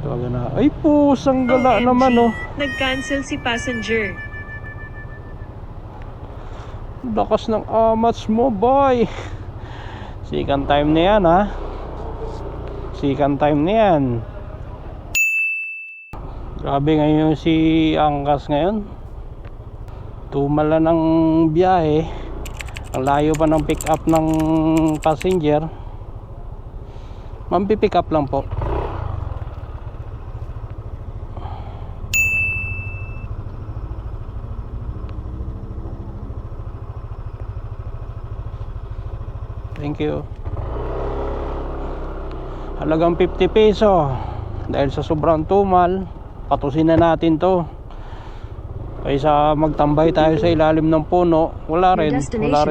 Tawagan na. Ay pusang gala OMG, naman oh. nag-cancel si passenger. Lakas ng amats mo boy. Second time na yan ha. Second time na yan. Grabe ngayon si Angkas ngayon. Tumala ng biyahe. Ang layo pa ng pick up ng passenger. Mampi-pick up lang po. Thank you. Halagang 50 peso. Dahil sa sobrang tumal, patusin na natin to. Kaysa magtambay tayo sa ilalim ng puno, wala rin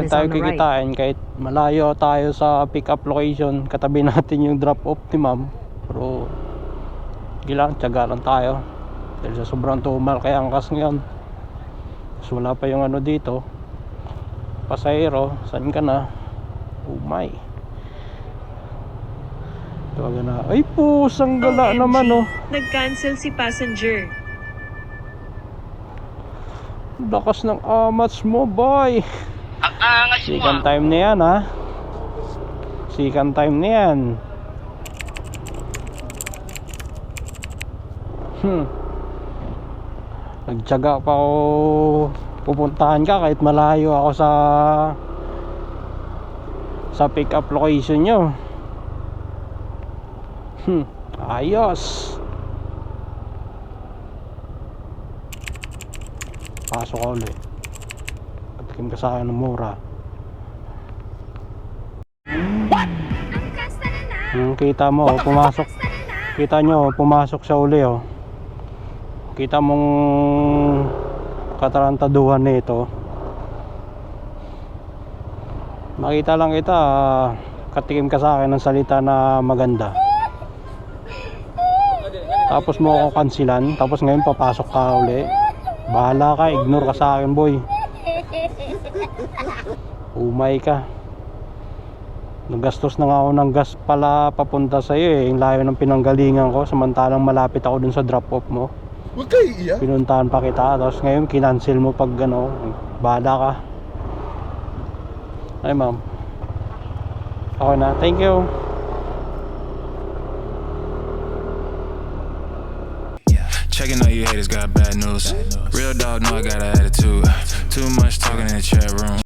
tayo kikitain. Kahit malayo tayo sa pick up location, katabi natin yung drop off ni ma'am. Pero gilang, tiyaga lang tayo. Dahil sa sobrang tumal kay Angkas ngayon. So wala pa yung ano dito. Pasahero, saan ka na? Oh my. Tawagan na. Ay pusang gala OMG, naman oh. nag-cancel si passenger. Lakas ng amats mo boy. Ang angas mo. Second time na yan ha. Second time na yan. Nagtiyaga pa ako pupuntahan ka kahit malayo ako sa pick up location nyo. Ayos. Pasok ka ulit. Patikim ka sa akin ng mura. Kita mo pumasok. Kita nyo pumasok sa uli oh. Kita mong katarantaduhan nito. Makita lang kita, katikim ka sa akin ng salita na maganda. Tapos mo ako kansilan, tapos ngayon papasok ka uli. Bahala ka, ignore ka sa akin boy. Umay ka. Nagastos na nga ako ng gas pala papunta sa iyo eh. Yung layo ng pinanggalingan ko, samantalang malapit ako dun sa drop off mo. Huwag kayo iiyak. Pinuntahan pa kita, tapos ngayon kinancel mo pag ano, bahala ka. Ay ma'am. Okay na, thank you. Checking on you haters got bad news. Real dog know I got an attitude. Too much talking in the chat room.